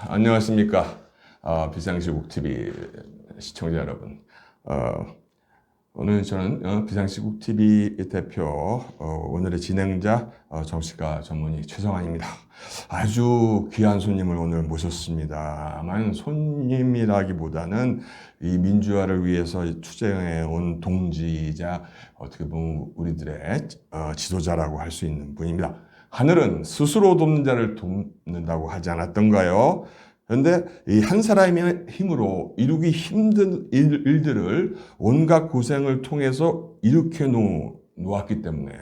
안녕하십니까. 비상시국 TV 시청자 여러분. 오늘 저는 비상시국 TV 대표, 오늘의 진행자 정치가 전문의 최성환입니다. 아주 귀한 손님을 오늘 모셨습니다만, 손님이라기보다는 이 민주화를 위해서 투쟁해 온 동지이자 어떻게 보면 우리들의 지도자라고 할 수 있는 분입니다. 하늘은 스스로 돕는 자를 돕는다고 하지 않았던가요? 그런데 이 한 사람의 힘으로 이루기 힘든 일들을 온갖 고생을 통해서 일으켜 놓았기 때문에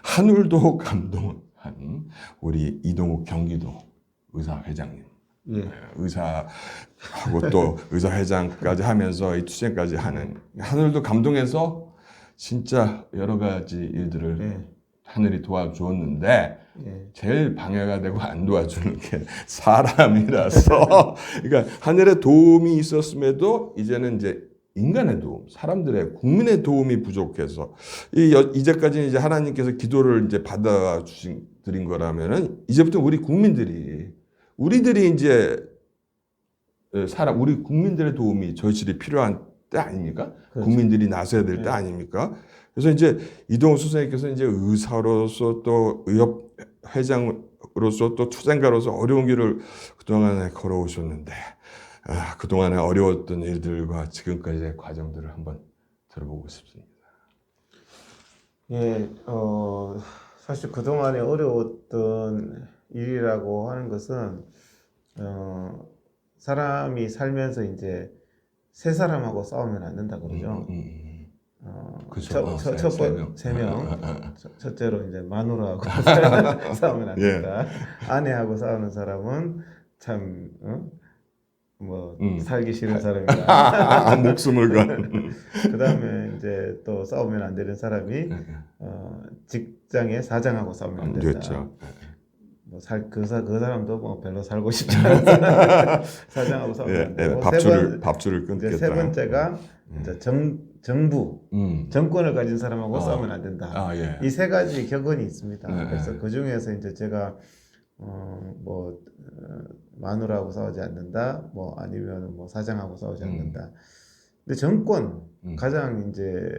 하늘도 감동한 우리 이동욱 경기도 의사회장님. 예. 의사하고 또 의사회장까지 하면서 이 투쟁까지 하는, 하늘도 감동해서 진짜 여러 가지 일들을 예. 하늘이 도와주었는데, 예. 제일 방해가 되고 안 도와주는 게 사람이라서 그러니까 하늘의 도움이 있었음에도 이제는 이제 인간의 도움, 사람들의 국민의 도움이 부족해서 이제까지 이제 하나님께서 기도를 이제 받아 주신 드린 거라면은 이제부터 우리 우리들이 이제 우리 국민들의 도움이 절실히 필요한 때 아닙니까? 그렇죠. 국민들이 나서야 될 때 아닙니까? 그래서 이제 이동욱 선생님께서 이제 의사로서 또 의협 회장으로서 또 투쟁가로서 어려운 길을 그동안에 걸어오셨는데, 그동안에 어려웠던 일들과 지금까지의 과정들을 한번 들어보고 싶습니다. 예, 사실 그동안에 어려웠던 일이라고 하는 것은, 사람이 살면서 이제 세 사람하고 싸우면 안 된다 그러죠. 그렇죠. 세 명. 첫째로 이제 마누라하고 싸우면 안 된다. 아내하고 싸우는 사람은 참, 살기 싫은 사람이다. 목숨을 건. 그 다음에 이제 또 싸우면 안 되는 사람이, 직장의 사장하고 싸우면 안 된다. 그렇죠. 그 사람도 뭐 별로 살고 싶지 않은 사람, 사장하고 싸우면 안 되고. 밥줄을 끊겠다. 세 번째가 이제 정부, 정권을 가진 사람하고 싸우면 안 된다. 이 세 가지 격언이 있습니다. 그래서 그 중에서 이제 제가 마누라하고 싸우지 않는다, 아니면 사장하고 싸우지 않는다. 근데 정권, 가장 이제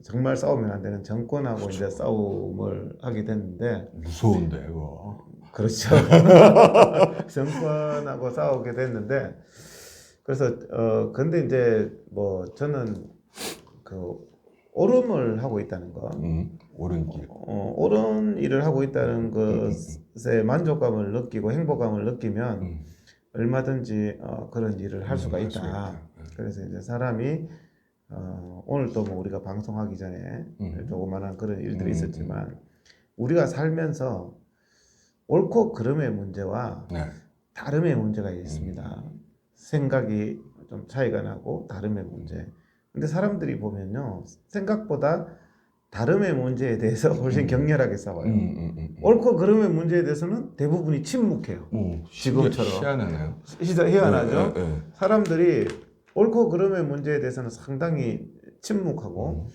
정말 싸우면 안 되는 정권하고 그렇죠. 이제 싸움을 하게 됐는데. 무서운데, 그거. 그렇죠. 정권하고 싸우게 됐는데, 그래서 근데 이제 저는 그 옳음을 하고 있다는 거, 옳은 길, 옳은 일을 하고 있다는 것에 만족감을 느끼고 행복감을 느끼면 얼마든지 그런 일을 할 수가 있다. 그래서 이제 사람이 오늘도 우리가 방송하기 전에 조그만한 그런 일들이 있었지만, 우리가 살면서 옳고 그름의 문제와 다름의 문제가 있습니다. 생각이 좀 차이가 나고 다름의 문제. 근데 사람들이 보면요, 생각보다 다름의 문제에 대해서 훨씬 격렬하게 싸워요. 옳고 그름의 문제에 대해서는 대부분이 침묵해요. 지금처럼. 희한하죠? 사람들이 옳고 그름의 문제에 대해서는 상당히 침묵하고,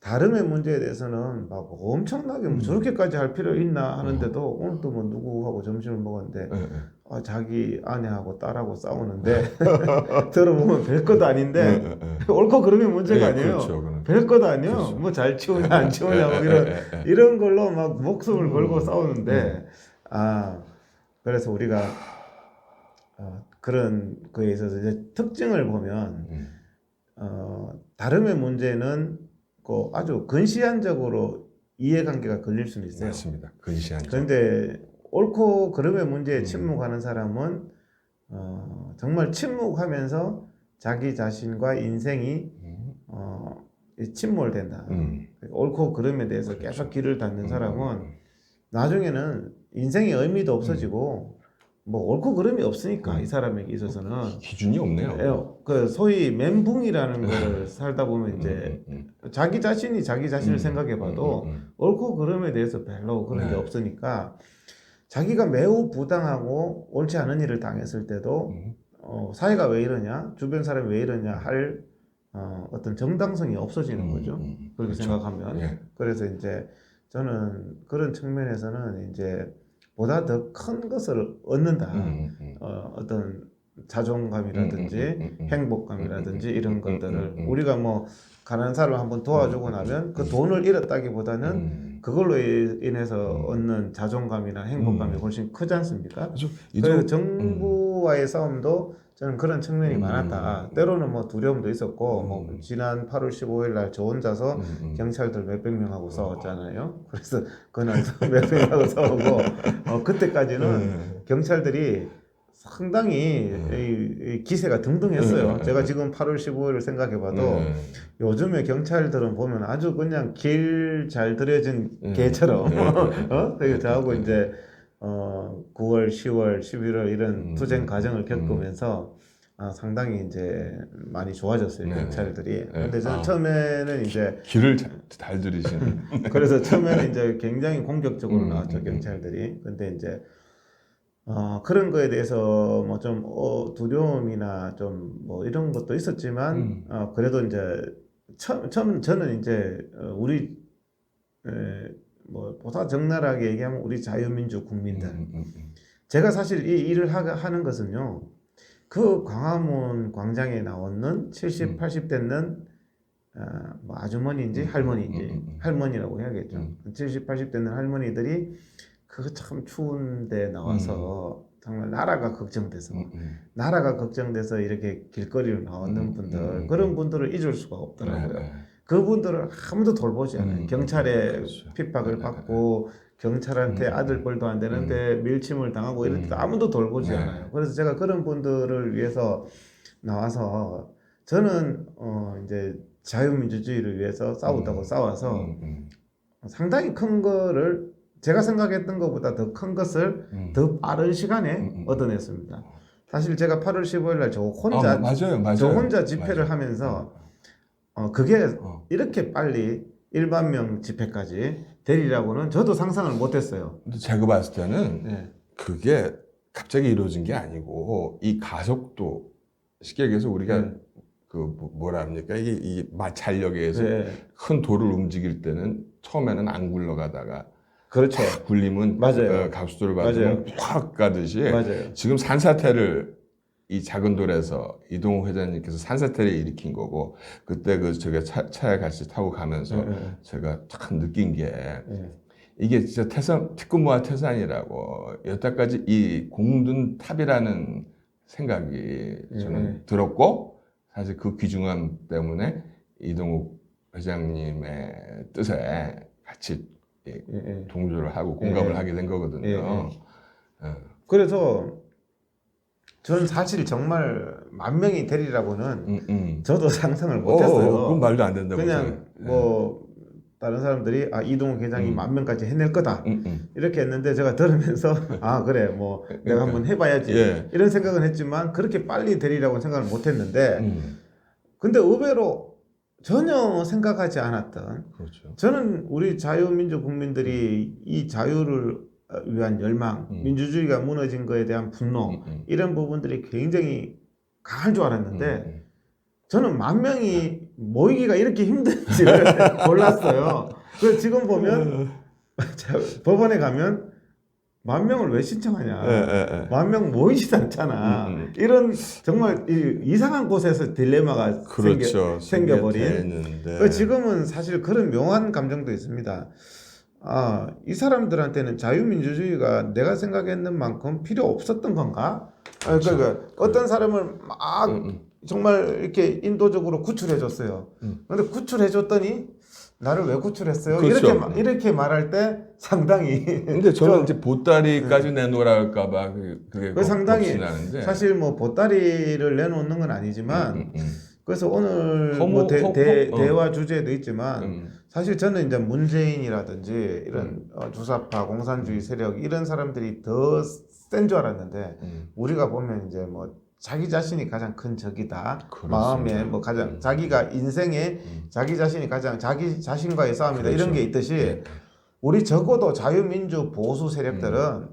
다름의 문제에 대해서는 막 엄청나게 저렇게까지 할 필요 있나 하는데도, 오늘도 누구하고 점심을 먹었는데 자기 아내하고 딸하고 싸우는데 들어보면 별것 아닌데 옳고 그름의 문제가 아니에요. 그렇죠, 별것 아니에요. 그렇죠. 잘 치우냐 안 치우냐 이런 걸로 막 목숨을 걸고 싸우는데, 그래서 우리가 그런 거에 있어서 이제 특징을 보면, 다름의 문제는 아주 근시안적으로 이해관계가 걸릴 수는 있어요. 맞습니다. 근시안적. 그런데 옳고 그름의 문제에 침묵하는 사람은 정말 침묵하면서 자기 자신과 인생이 침몰된다. 옳고 그름에 대해서 계속 귀를 닫는 사람은 나중에는 인생의 의미도 없어지고, 옳고 그름이 없으니까 이 사람에게 있어서는 기준이 없네요. 그 소위 멘붕이라는 걸 살다 보면 이제 자기 자신이 자기 자신을 생각해봐도 옳고 그름에 대해서 별로 그런 게 없으니까, 자기가 매우 부당하고 옳지 않은 일을 당했을 때도 사회가 왜 이러냐, 주변 사람이 왜 이러냐 할 어떤 정당성이 없어지는 거죠. 그렇게 그렇죠. 생각하면. 그래서 이제 저는 그런 측면에서는 이제 보다 더 큰 것을 얻는다. 어떤 자존감이라든지 행복감이라든지 이런 것들을 우리가 뭐 가난한 사람을 한번 도와주고 나면 그 돈을 잃었다기보다는 그걸로 인해서 얻는 자존감이나 행복감이 훨씬 크지 않습니까? 그래서 정부와의 싸움도 저는 그런 측면이 많았다. 때로는 뭐 두려움도 있었고, 뭐 지난 8월 15일 날 저 혼자서 경찰들 몇백 명하고 싸웠잖아요. 그래서 그날도 몇백 명하고 싸우고, 그때까지는 경찰들이 상당히 이 기세가 등등했어요. 제가 지금 8월 15일을 생각해봐도 요즘에 경찰들은 보면 아주 그냥 길 잘 들여진 개처럼 그래서 저하고 이제 9월, 10월, 11월 이런 투쟁 과정을 겪으면서 상당히 이제 많이 좋아졌어요, 경찰들이. 근데 저는 처음에는 이제 길을 잘 들이시는. 그래서 처음에는 이제 굉장히 공격적으로 나왔죠, 경찰들이. 근데 이제 그런 거에 대해서 뭐 좀 두려움이나 좀 뭐 이런 것도 있었지만 그래도 이제 처음 저는 이제 우리 뭐 보다 적나라하게 얘기하면 우리 자유민주 국민들 제가 사실 이 일을 하는 것은요 그 광화문 광장에 나오는 70, 80 됐는 뭐 아주머니인지 할머니인지 할머니라고 해야겠죠. 70, 80 됐는 할머니들이 그 참 추운데 나와서 정말 나라가 걱정돼서 나라가 걱정돼서 이렇게 길거리로 나오는 분들 그런 분들을 잊을 수가 없더라고요. 그분들을 아무도 돌보지 않아요. 경찰의 그렇죠. 핍박을 받고 경찰한테 아들뻘도 안 되는데 밀침을 당하고 이럴 때도 아무도 돌보지 않아요. 그래서 제가 그런 분들을 위해서 나와서 저는 이제 자유민주주의를 위해서 싸웠다고 싸워서 상당히 큰 거를 제가 생각했던 것보다 더 큰 것을 더 빠른 시간에 얻어냈습니다. 사실 제가 8월 15일 날 저 혼자 맞아요. 저 혼자 집회를 하면서 그게 이렇게 빨리 1만 명 집회까지 되리라고는 저도 상상을 못했어요. 근데 제가 봤을 때는 그게 갑자기 이루어진 게 아니고 이 가속도 쉽게 얘기해서 우리가 그 뭐라 합니까 이 마찰력에서 큰 돌을 움직일 때는 처음에는 안 굴러가다가 그렇죠. 굴리면 맞아요. 가속도를 받으면 확 가듯이 맞아요. 지금 산사태를 이 작은 돌에서 이동욱 회장님께서 산사태를 일으킨 거고 그때 그 제가 차에 같이 타고 가면서 제가 참 느낀 게 이게 진짜 티끌모아 태산이라고 여태까지 이 공든 탑이라는 생각이 저는 들었고 사실 그 귀중함 때문에 이동욱 회장님의 뜻에 같이 동조를 하고 공감을 하게 된 거거든요. 그래서 저는 사실 정말 10,000명이 되리라고는 저도 상상을 못했어요. 그건 말도 안 된다고 그냥 뭐 다른 사람들이 이동욱 회장이 10,000명까지 해낼 거다 이렇게 했는데 제가 들으면서 그래 뭐 내가 한번 해봐야지 이런 생각은 했지만 그렇게 빨리 되리라고는 생각을 못했는데 근데 의외로 전혀 생각하지 않았던 그렇죠. 저는 우리 자유민주 국민들이 이 자유를 위한 열망, 민주주의가 무너진 거에 대한 분노 이런 부분들이 굉장히 강할 줄 알았는데 저는 10,000명이 모이기가 이렇게 힘든지를 몰랐어요. 그래서 지금 보면 법원에 가면 10,000명을 왜 신청하냐. 10,000명 모이지도 않잖아. 이런 정말 이상한 곳에서 딜레마가 그렇죠. 생겨버린. 지금은 사실 그런 묘한 감정도 있습니다. 이 사람들한테는 자유민주주의가 내가 생각했는 만큼 필요 없었던 건가? 그렇죠. 그러니까 어떤 사람을 막 정말 이렇게 인도적으로 구출해줬어요. 근데 구출해줬더니 나를 왜 구출했어요? 그렇죠. 이렇게 말할 때 상당히. 근데 저는 이제 보따리까지 내놓으라 할까봐 그게 상당히 나는데. 사실 뭐 보따리를 내놓는 건 아니지만 그래서 오늘 뭐 대화 주제도 있지만 사실 저는 이제 문재인이라든지 이런 주사파 공산주의 세력 이런 사람들이 더 센 줄 알았는데 우리가 보면 이제 뭐 자기 자신이 가장 큰 적이다. 그렇습니다. 마음에 뭐 가장 자기가 인생에 자기 자신이 가장 자기 자신과의 싸움이다. 그렇죠. 이런 게 있듯이 우리 적어도 자유민주 보수 세력들은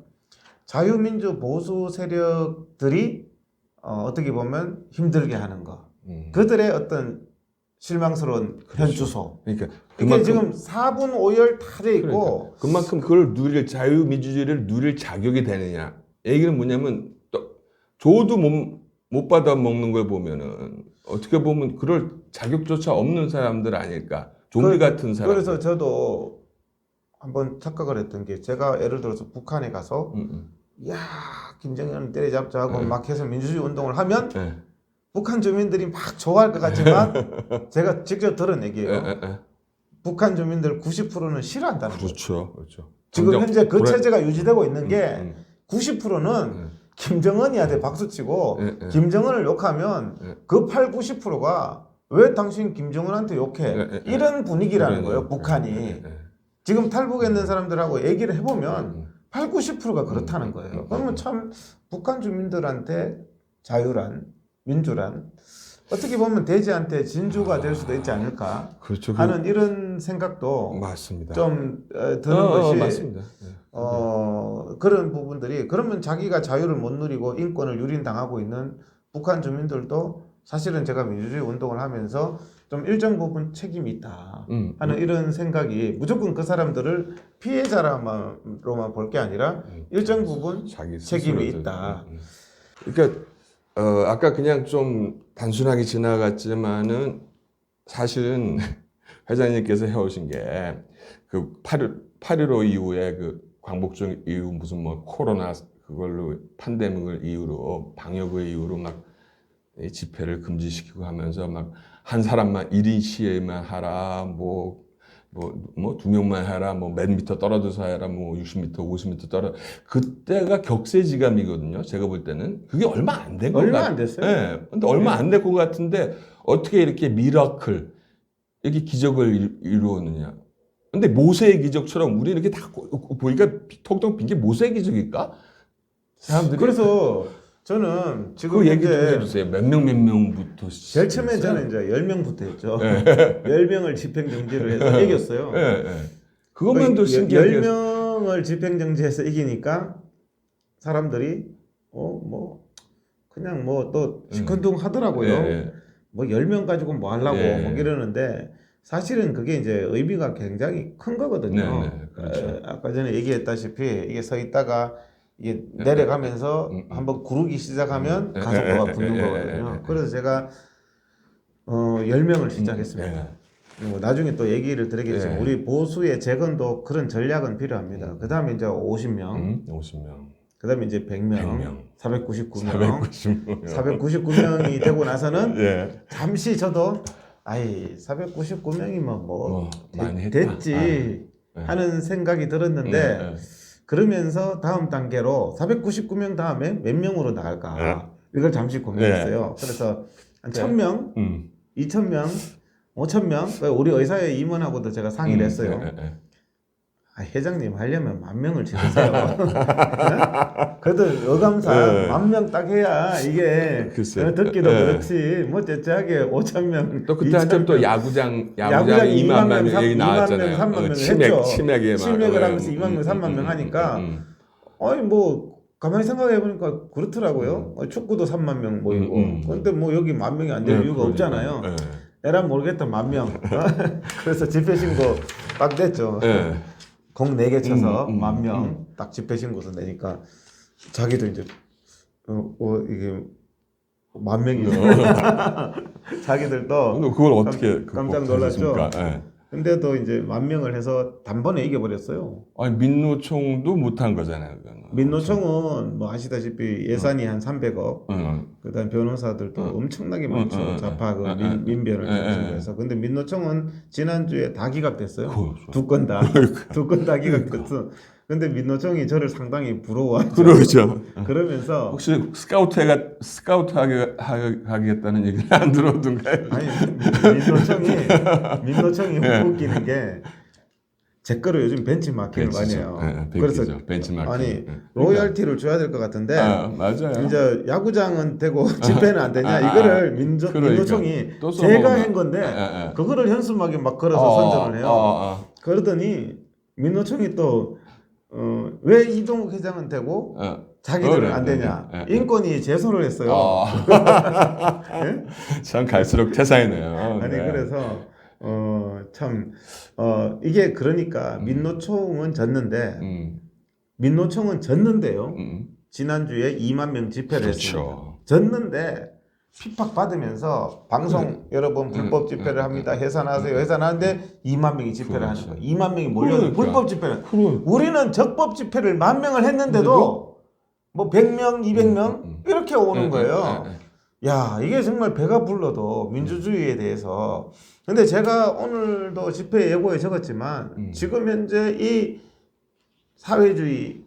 자유민주 보수 세력들이 어떻게 보면 힘들게 하는 거. 그들의 어떤 실망스러운 그렇죠. 현주소. 그러니까 이게 지금 4분 5열 다 돼 있고 그만큼 그걸 누릴 자유민주주의를 누릴 자격이 되느냐. 얘기는 뭐냐면 또 줘도 못 받아 먹는 걸 보면은 어떻게 보면 그럴 자격조차 없는 사람들 아닐까. 좀비 같은 사람. 그래서 저도 한번 착각을 했던 게 제가 예를 들어서 북한에 가서 야 김정은을 때려잡자 하고 막 해서 민주주의 운동을 하면 북한 주민들이 막 좋아할 것 같지만 제가 직접 들은 얘기예요. 북한 주민들 90%는 싫어한다는 거예요. 그렇죠. 지금 현재 그 체제가 유지되고 있는 게 90%는 김정은이한테 박수치고 김정은을 욕하면 그 8, 90%가 왜 당신 김정은한테 욕해? 이런 분위기라는 거예요. 북한이. 지금 탈북에 있는 사람들하고 얘기를 해보면 8, 90%가 그렇다는 거예요. 그러면 참 북한 주민들한테 자유란, 민주란 어떻게 보면 대지한테 진주가 될 수도 있지 않을까 그렇죠. 하는 이런 생각도 맞습니다. 좀 드는 것이 맞습니다. 그런 부분들이 그러면 자기가 자유를 못 누리고 인권을 유린당하고 있는 북한 주민들도 사실은 제가 민주주의 운동을 하면서 좀 일정 부분 책임이 있다 하는 이런 생각이 무조건 그 사람들을 피해자로만 볼 게 아니라 일정 부분 책임이 있다. 그러니까 아까 그냥 좀 단순하게 지나갔지만은 사실은 회장님께서 해오신 게 그 8.15 이후에 그 광복절 이후 무슨 뭐 코로나 그걸로 팬데믹을 이유로 방역의 이유로 막 집회를 금지시키고 하면서 막 한 사람만 1인 시위만 하라 뭐 2명만 해라 뭐 몇 미터 떨어져서 해라 뭐 60m 50m 떨어 그때가 격세지감이거든요. 제가 볼 때는 그게 얼마 안 된 것 같아요. 얼마 안 됐어요. 네. 근데 얼마 안 될 것 같은데 어떻게 이렇게 미라클 이렇게 기적을 이루었느냐. 근데 모세의 기적처럼 우리는 이렇게 다 보니까 톡톡 빈 게 모세의 기적일까? 사람들이 그래서 저는 지금 그 얘기 좀 해주세요. 몇 명부터 제일 처음에 저는 이제 10명부터 했죠. 10명을 집행정지를 해서 이겼어요. 그것만도 신기하게 10명을 집행정지해서 이기니까 사람들이 그냥 뭐 또 시큰둥 하더라고요. 뭐 10명 가지고 뭐 하려고 뭐 이러는데 사실은 그게 이제 의미가 굉장히 큰 거거든요. 그렇죠. 아까 전에 얘기했다시피 이게 서 있다가 이게 내려가면서 한번 구르기 시작하면 가속도가 붙는 거거든요. 그래서 제가 10명을 시작했습니다. 뭐 나중에 또 얘기를 드리겠지만 우리 보수의 재건도 그런 전략은 필요합니다. 그 다음에 이제 50명, 50명. 그 다음에 이제 100명, 499명, 499명이 되고 나서는 잠시 저도 499명이면 뭐 많이 됐지 하는 생각이 들었는데 그러면서 다음 단계로 499명 다음에 몇 명으로 나갈까 이걸 잠시 고민했어요. 그래서 한 1000명, 2000명, 5000명 우리 의사회 임원하고도 제가 상의를 했어요. 회장님 하려면 10,000명을 지르세요. 그래도 어감상 10,000명 딱 해야 이게 듣기도 그렇지 뭐 째째하게 5,000명 또 그때 한참 또 야구장 2만 명 얘기 나왔잖아요. 3만 명 했죠. 치맥을 하면서 2만 명, 3만 명 하니까 뭐 가만히 생각해 보니까 그렇더라고요. 축구도 3만 명 모이고 근데 뭐 여기 10,000명이 안 될 이유가 없잖아요. 에라 모르겠다 10,000명. 그래서 집회 신고 딱 냈죠. 공 4개 쳐서 10,000명 딱 집회 신고서 내니까 자기도 이제 이게 10,000명이죠. 자기들도 그걸 어떻게 깜짝 놀랐죠. 근데도 이제 10,000명을 해서 단번에 이겨버렸어요. 아니 민노총도 못한 거잖아요. 민노총은 뭐 아시다시피 예산이 한 300억. 그다음 변호사들도 엄청나게 많죠. 좌파 민변을 중심해서. 근데 민노총은 지난주에 다 기각됐어요. 두 건 다 기각됐어. 근데 민노총이 저를 상당히 부러워하죠. 그러죠. 그러면서 혹시 스카우트 하겠다는 얘기는 안 들어오던가요? 아니 민노총이 웃기는 게 제 거를 요즘 벤치마킹을 많이 해요. 그래서 벤치마킹. 아니 로열티를 줘야 될 것 같은데 맞아요. 이제 야구장은 되고 집회는 안 되냐 이거를 민노총이 제가 한 건데 그거를 현수막에 막 걸어서 선전을 해요. 그러더니 민노총이 또 왜 이동욱 회장은 되고 자기들은 안 되냐? 인권위 제소를 했어요. 예? 참 갈수록 태산이네요. 아니 네. 그래서 참 이게 그러니까 민노총은 졌는데 민노총은 졌는데요. 지난주에 2만 명 집회를 했습니다. 그렇죠. 졌는데 핍박받으면서 방송 여러분 불법 집회를 합니다. 해산하세요. 해산하는데 2만 명이 집회를 하는 거예요. 2만 명이 몰려서 그러니까. 불법 집회를. 우리는 적법 집회를 10,000명을 했는데도 뭐 100명, 200명 이렇게 오는 거예요. 야, 이게 정말 배가 불러도 민주주의에 대해서. 근데 제가 오늘도 집회 예고에 적었지만 지금 현재 이 사회주의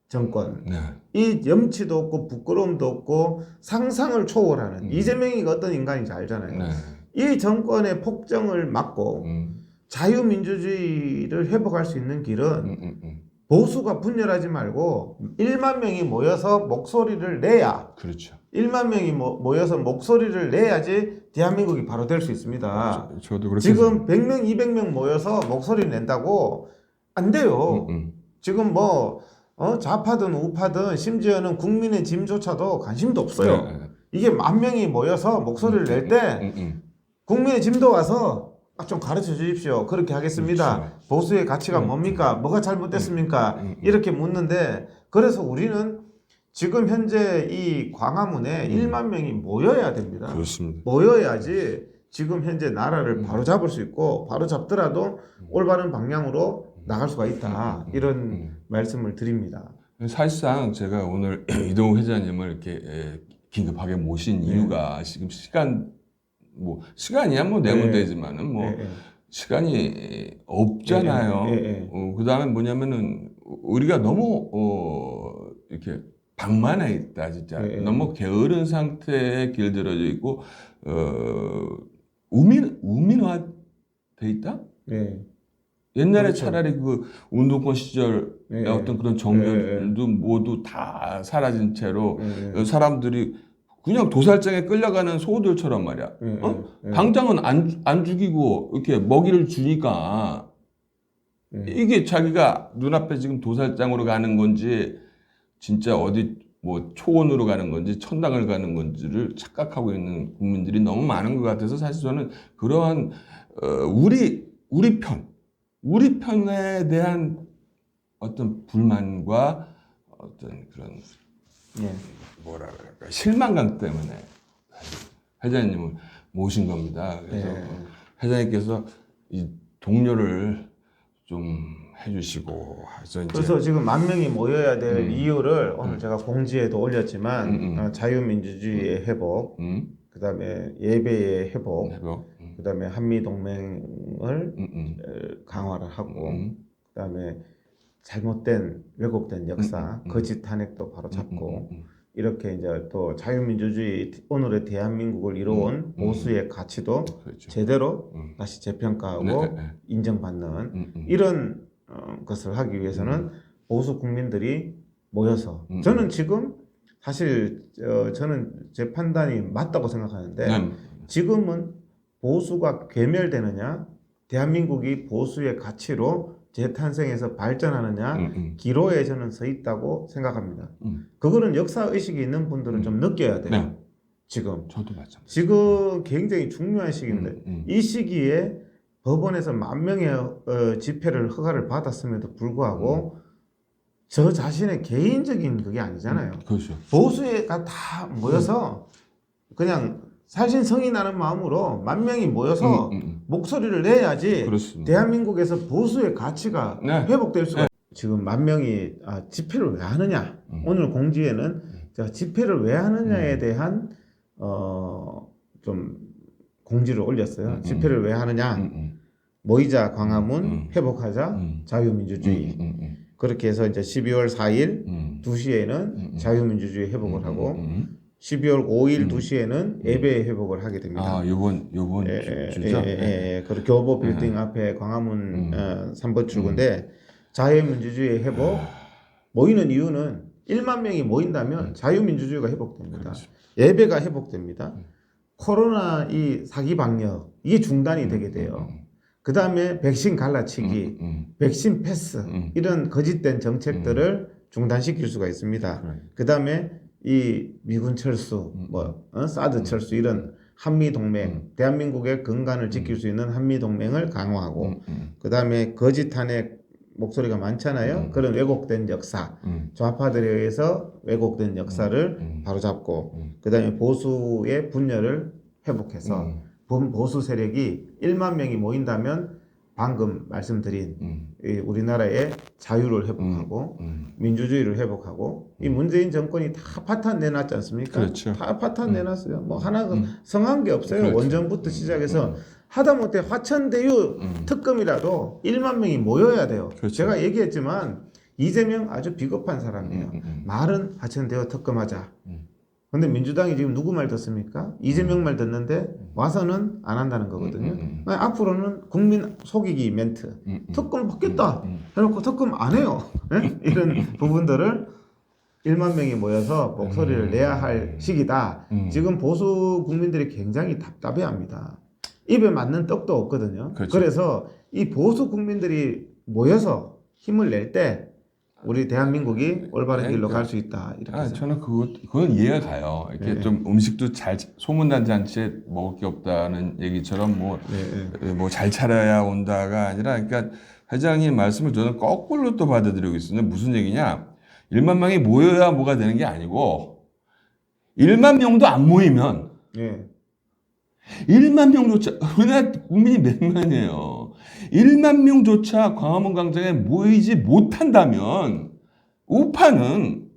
정권, 이 염치도 없고 부끄러움도 없고 상상을 초월하는 이재명이 어떤 인간인지 알잖아요. 이 정권의 폭정을 막고 자유민주주의를 회복할 수 있는 길은 보수가 분열하지 말고 1만 명이 모여서 목소리를 내야. 그렇죠. 1만 명이 모여서 목소리를 내야지 대한민국이 바로 될 수 있습니다. 저도 그렇게 지금 100명, 200명 모여서 목소리를 낸다고 안 돼요. 지금 뭐 좌파든 우파든 심지어는 국민의 짐조차도 관심도 없어요. 이게 10,000명이 모여서 목소리를 낼 때 국민의 짐도 와서 좀 가르쳐 주십시오. 그렇게 하겠습니다. 그렇죠. 보수의 가치가 뭡니까? 뭐가 잘못됐습니까? 이렇게 묻는데 그래서 우리는 지금 현재 이 광화문에 1만 명이 모여야 됩니다. 그렇습니다. 모여야지 지금 현재 나라를 바로 잡을 수 있고 바로 잡더라도 올바른 방향으로 나갈 수가 있다. 이런 말씀을 드립니다. 사실상 제가 오늘 이동욱 회장님을 이렇게 긴급하게 모신 이유가 지금 시간이야 뭐 내면 되지만은 뭐 시간이 없잖아요. 그다음에 뭐냐면은 우리가 너무 이렇게 방만해 있다 진짜. 너무 게으른 상태에 길들여져 있고 우민화 돼 있다. 옛날에 그렇죠. 차라리 그 운동권 시절의 어떤 그런 정열도 모두 다 사라진 채로 사람들이 그냥 도살장에 끌려가는 소들처럼 말이야. 당장은 안 죽이고 이렇게 먹이를 주니까 이게 자기가 눈앞에 지금 도살장으로 가는 건지 진짜 어디 뭐 초원으로 가는 건지 천당을 가는 건지를 착각하고 있는 국민들이 너무 많은 것 같아서 사실 저는 그러한 우리 편에 대한 어떤 불만과 어떤 그런 뭐라 그럴까 실망감 때문에 회장님을 모신 겁니다. 그래서 회장님께서 이 동료를 좀 해주시고 그래서 지금 10,000명이 모여야 될 이유를 오늘 제가 공지에도 올렸지만 자유민주주의의 회복, 그다음에 예배의 회복, 그다음에 한미동맹을 강화를 하고, 그다음에 잘못된 왜곡된 역사, 거짓 탄핵도 바로 잡고 이렇게 이제 또 자유민주주의 오늘의 대한민국을 이루어온 보수의 가치도 그렇죠. 제대로 다시 재평가하고 인정받는 이런 것을 하기 위해서는 보수 국민들이 모여서 저는 지금 사실 저는 제 판단이 맞다고 생각하는데 지금은 보수가 괴멸되느냐 대한민국이 보수의 가치로 재탄생해서 발전하느냐 기로에 저는 서 있다고 생각합니다. 그거는 역사의식이 있는 분들은 좀 느껴야 돼요. 지금 저도 마찬가지. 지금 굉장히 중요한 시기인데 이 시기에 법원에서 10,000명의 집회를 허가를 받았음에도 불구하고 저 자신의 개인적인 그게 아니잖아요. 그렇죠. 보수가 다 모여서 그냥 살신성이 나는 마음으로 10,000명이 모여서 목소리를 내야지 그렇습니다. 대한민국에서 보수의 가치가 회복될 수가 지금 10,000명이 집회를 왜 하느냐 오늘 공지에는 제가 집회를 왜 하느냐에 대한 좀 공지를 올렸어요. 집회를 왜 하느냐 모이자 광화문 회복하자 자유민주주의 그렇게 해서 이제 12월 4일 2시에는 자유민주주의 회복을 하고 12월 5일 2시에는 예배 회복을 하게 됩니다. 요번 주죠? 그리고 교보 빌딩 앞에 광화문 3번 출구인데 자유민주주의 회복 모이는 이유는 1만 명이 모인다면 자유민주주의가 회복됩니다. 그렇죠. 예배가 회복됩니다. 코로나 이 사기 방역 이게 중단이 되게 돼요. 그 다음에 백신 갈라치기, 백신 패스 이런 거짓된 정책들을 중단시킬 수가 있습니다. 그 다음에 이 미군 철수, 사드 철수 이런 한미 동맹, 대한민국의 근간을 지킬 수 있는 한미 동맹을 강화하고, 그 다음에 거짓 탄핵 목소리가 많잖아요. 그런 왜곡된 역사, 좌파들에 의해서 왜곡된 역사를 바로잡고, 그 다음에 보수의 분열을 회복해서 범보수 세력이 1만 명이 모인다면 방금 말씀드린 이 우리나라의 자유를 회복하고 민주주의를 회복하고, 이 문재인 정권이 다 파탄 내놨지 않습니까? 그렇죠. 다 파탄 내놨어요. 뭐 하나 성한 게 없어요. 그렇죠. 원전부터 시작해서 하다못해 화천대유 특검이라도 1만 명이 모여야 돼요. 그렇죠. 제가 얘기했지만 이재명 아주 비겁한 사람이에요. 말은 화천대유 특검하자. 근데 민주당이 지금 누구 말 듣습니까? 이재명 말 듣는데 와서는 안 한다는 거거든요. 아니, 앞으로는 국민 속이기 멘트. 특검 받겠다 해놓고 특검 안 해요. 네? 이런 부분들을 1만 명이 모여서 목소리를 내야 할 시기다. 지금 보수 국민들이 굉장히 답답해합니다. 입에 맞는 떡도 없거든요. 그렇죠. 그래서 이 보수 국민들이 모여서 힘을 낼 때 우리 대한민국이 올바른 길로 갈 수 있다. 이렇게 저는 그건 이해가 가요. 이렇게 네. 좀 음식도 잘 소문난 잔치에 먹을 게 없다는 얘기처럼 뭐 잘 차려야 온다가 아니라, 그러니까 회장님 말씀을 저는 거꾸로 또 받아들이고 있었는데, 무슨 얘기냐? 1만 명이 모여야 뭐가 되는 게 아니고 1만 명도 안 모이면 네. 1만 명조차, 우리나라 국민이 몇 만이에요. 1만 명조차 광화문 광장에 모이지 못한다면 우파는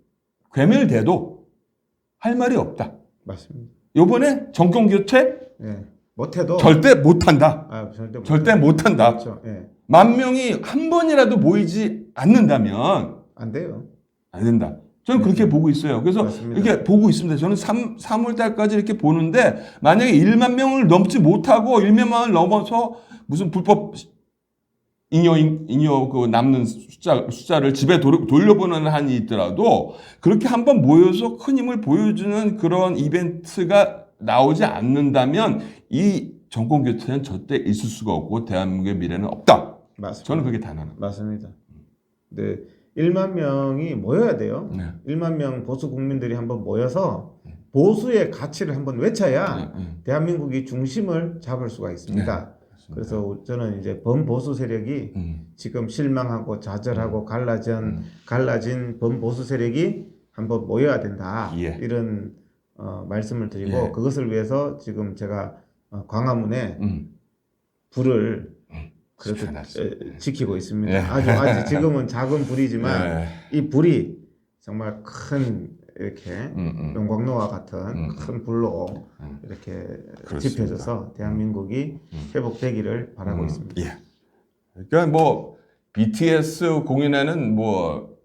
괴멸돼도 할 말이 없다. 맞습니다. 요번에 정권 교체 네. 못해도 절대 못한다. 절대 못한다. 그렇죠. 네. 10,000명이 한 번이라도 모이지 않는다면 안 돼요. 안 된다. 저는 그렇게 보고 있어요. 그래서 맞습니다. 이렇게 보고 있습니다. 저는 3월 달까지 이렇게 보는데, 만약에 1만 명을 넘지 못하고 1만 명을 넘어서 무슨 불법 잉여 그 남는 숫자를 집에 돌려보내는 한이 있더라도, 그렇게 한번 모여서 큰 힘을 보여주는 그런 이벤트가 나오지 않는다면 이 정권 교체는 절대 있을 수가 없고 대한민국의 미래는 없다. 맞습니다. 저는 그게 단언합니다. 맞습니다. 네. 1만 명이 모여야 돼요. 네. 1만 명 보수 국민들이 한번 모여서 보수의 가치를 한번 외쳐야 대한민국이 중심을 잡을 수가 있습니다. 그래서 저는 이제 범보수 세력이 지금 실망하고 좌절하고 갈라진 범보수 세력이 한번 모여야 된다. 예. 이런 말씀을 드리고, 예. 그것을 위해서 지금 제가 광화문에 불을 그렇게 지키고 있습니다. 예. 아주 지금은 작은 불이지만 이 불이 정말 큰 이렇게 용광로와 같은 큰 불로 이렇게 그렇습니다. 지펴져서 대한민국이 회복되기를 바라고 있습니다. 예. 그러니까 뭐 BTS 공연에는 뭐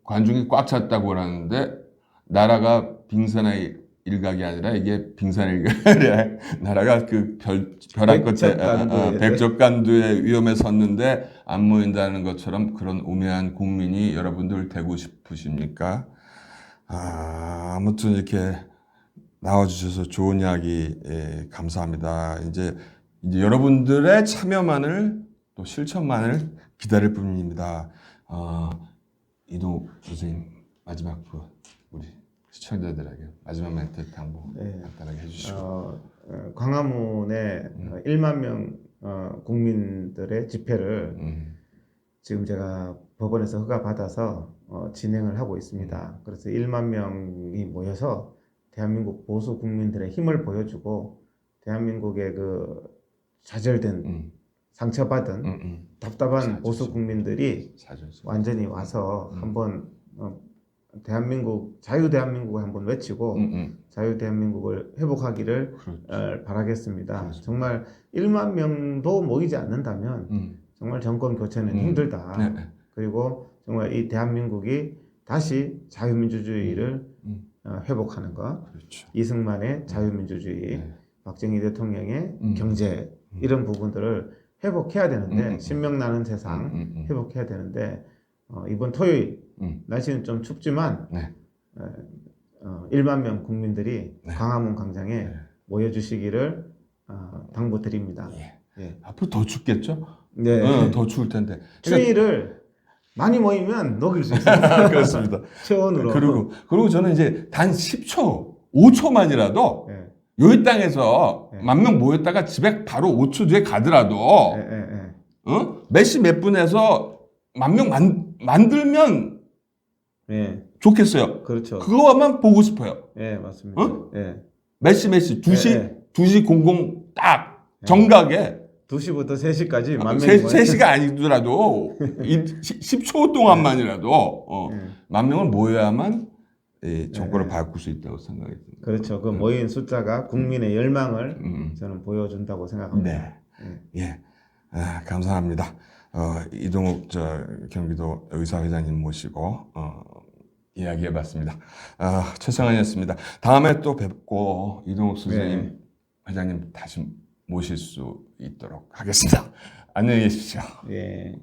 관중이 꽉 찼다고 하는데, 나라가 빙산의 일각이 아니라 이게 빙산일각이 나라가 그 벼랑 끝에 백적간두의 위험에 섰는데 안 모인다는 것처럼, 그런 우매한 국민이 여러분들 되고 싶으십니까? 아무튼 이렇게 나와주셔서 좋은 이야기 감사합니다. 이제 여러분들의 참여만을, 또 실천만을 기다릴 뿐입니다. 이도 선생님, 마지막 우리 시청자들에게 마지막 멘트 한번 간단하게 해주시고. 광화문에 1만 명 국민들의 집회를 지금 제가 법원에서 허가 받아서 진행을 하고 있습니다. 그래서 1만 명이 모여서 대한민국 보수 국민들의 힘을 보여주고, 대한민국의 그 좌절된 상처받은 답답한 보수 국민들이 완전히 와서 한번 자유 대한민국을 한번 외치고 자유 대한민국을 회복하기를 바라겠습니다. 그렇죠. 정말 1만 명도 모이지 않는다면 정말 정권 교체는 힘들다. 그리고 정말 이 대한민국이 다시 자유민주주의를 회복하는 것, 그렇죠. 이승만의 자유민주주의, 박정희 대통령의 경제, 이런 부분들을 회복해야 되는데, 신명나는 세상 회복해야 되는데, 이번 토요일 날씨는 좀 춥지만 1만 명 국민들이 광화문 광장에 모여주시기를 당부드립니다. 예. 앞으로 더 춥겠죠? 네. 더 추울 텐데. 추위를 많이 모이면 녹일 수 있어요. 그렇습니다. 체온으로. 그리고 저는 이제 단 10초, 5초만이라도 예. 여기 땅에서 네. 10,000명 모였다가 집에 바로 5초 뒤에 가더라도 예, 예, 예. 몇 시 몇 분에서 10,000명 만들면 예. 좋겠어요. 그렇죠. 그거만 보고 싶어요. 예, 맞습니다. 예. 몇 시 2시, 예. 2시 00 딱 정각에 2시부터 3시까지 만 명이 3시가 아니더라도 10초 동안만이라도 예. 10,000명을 모여야만 이 정권을 네. 바꿀 수 있다고 생각이 듭니다. 그렇죠. 그 모인 숫자가 국민의 열망을 음. 저는 보여준다고 생각합니다. 네. 예. 감사합니다. 이동욱 경기도 의사회장님 모시고 이야기해봤습니다. 최성환이었습니다. 다음에 또 뵙고 이동욱 선생님 회장님 다시 모실 수 있도록 하겠습니다. 안녕히 계십시오. 예.